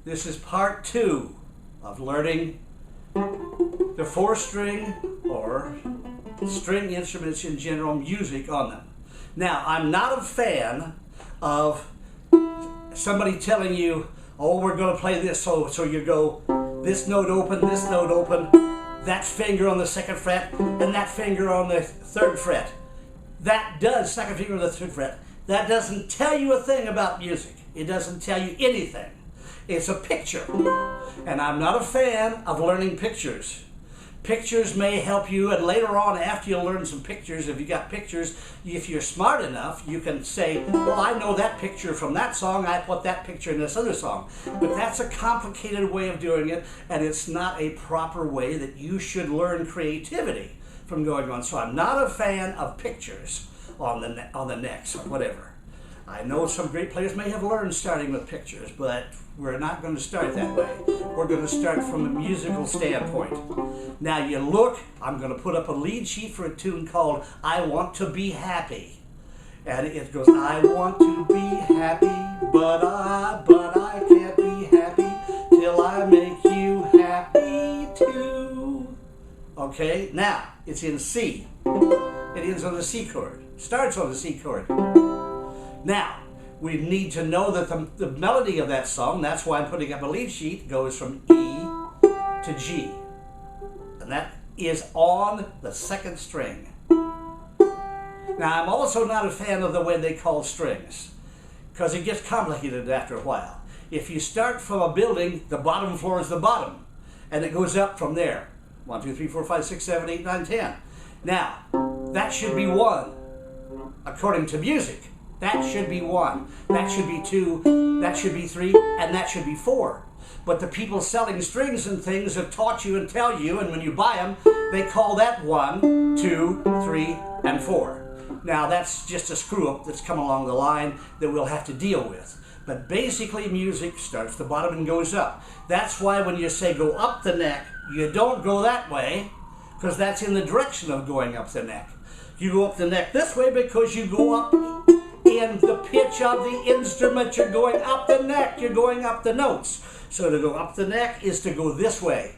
This is part 2 of learning the 4-string or string instruments in general, music on them. Now, I'm not a fan of somebody telling you, oh, we're going to play this, so you go this note open, that finger on the 2nd fret, and that finger on the 3rd fret. That does, 2nd finger on the 3rd fret. That doesn't tell you a thing about music. It doesn't tell you anything. It's a picture. And I'm not a fan of learning pictures. Pictures may help you, and later on, after you learn some pictures, if you got pictures, if you're smart enough, you can say, well, I know that picture from that song, I put that picture in this other song. But that's a complicated way of doing it, and it's not a proper way that you should learn creativity from going on. So I'm not a fan of pictures on the necks or whatever. I know some great players may have learned starting with pictures, but we're not going to start that way. We're going to start from a musical standpoint. Now you look, I'm going to put up a lead sheet for a tune called I Want to Be Happy. And it goes, I want to be happy, but I can't be happy till I make you happy too. Okay, now it's in C. It ends on the C chord, starts on the C chord. Now, we need to know that the melody of that song, that's why I'm putting up a lead sheet, goes from E to G. And that is on the 2nd string. Now, I'm also not a fan of the way they call strings, because it gets complicated after a while. If you start from a building, the bottom floor is the bottom, and it goes up from there. 1, 2, 3, 4, 5, 6, 7, 8, 9, 10. Now, that should be 1, according to music. That should be 1, that should be 2, that should be 3, and that should be 4. But the people selling strings and things have taught you and tell you, and when you buy them, they call that 1, 2, 3, and 4. Now that's just a screw up that's come along the line that we'll have to deal with. But basically music starts at the bottom and goes up. That's why when you say go up the neck, you don't go that way, because that's in the direction of going up the neck. You go up the neck this way because you go up in the pitch of the instrument. You're going up the neck, you're going up the notes. So to go up the neck is to go this way.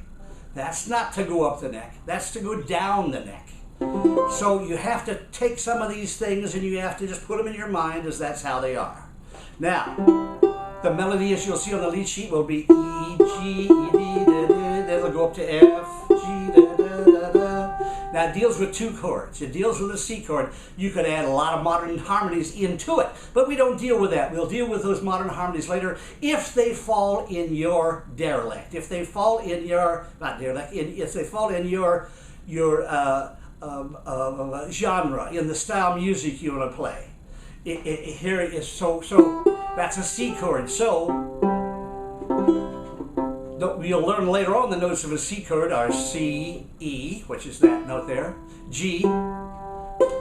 That's not to go up the neck, that's to go down the neck. So you have to take some of these things and you have to just put them in your mind as that's how they are. Now, the melody, as you'll see on the lead sheet, will be E, G, E, D, da, da, then it'll go up to F, G, da, da, da, da. Now it deals with 2 chords. It deals with a C chord. You could add a lot of modern harmonies into it, but we don't deal with that. We'll deal with those modern harmonies later if they fall in your derelict. If they fall in your, not derelict, if they fall in your genre, in the style music you want to play. Here it is, so that's a C chord. So you'll learn later on the notes of a C chord are C, E, which is that note there, G,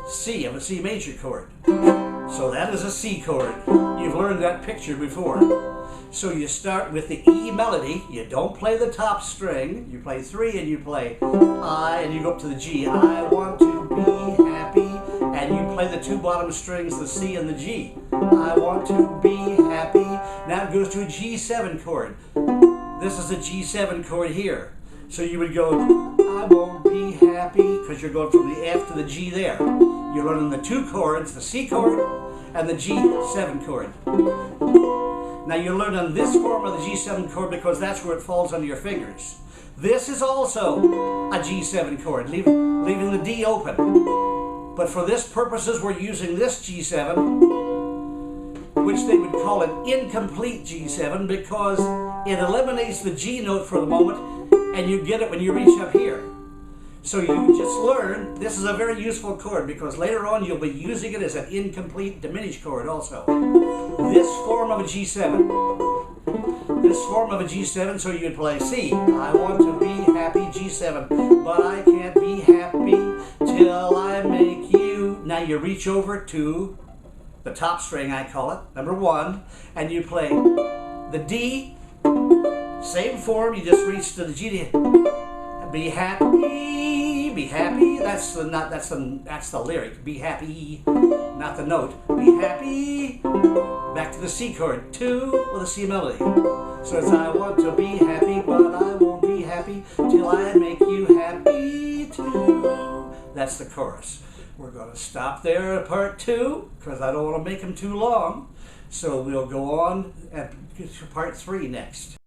C of a C major chord. So that is a C chord. You've learned that picture before. So you start with the E melody. You don't play the top string. You play 3 and you play I and you go up to the G. I want to be happy. And you play the 2 bottom strings, the C and the G. I want to be happy. Now it goes to a G7 chord. This is a G7 chord here. So you would go, I won't be happy, because you're going from the F to the G there. You're learning the 2 chords, the C chord and the G7 chord. Now you're learning this form of the G7 chord because that's where it falls under your fingers. This is also a G7 chord, leaving the D open. But for this purposes, we're using this G7, which they would call an incomplete G7 because it eliminates the G note for the moment and you get it when you reach up here. So you just learn, this is a very useful chord because later on you'll be using it as an incomplete diminished chord also. This form of a G7, this form of a G7, so you'd play C. I want to be happy, G7, but I can't be happy till I make you. Now you reach over to the top string, I call it, number 1, and you play the D, same form, you just reach to the G. Be happy, be happy. That's the lyric. Be happy, not the note. Be happy. Back to the C chord, 2 with a C melody. Says I want to be happy, but I won't be happy till I make you happy too. That's the chorus. We're going to stop there at part 2 because I don't want to make them too long. So we'll go on and get to part 3 next.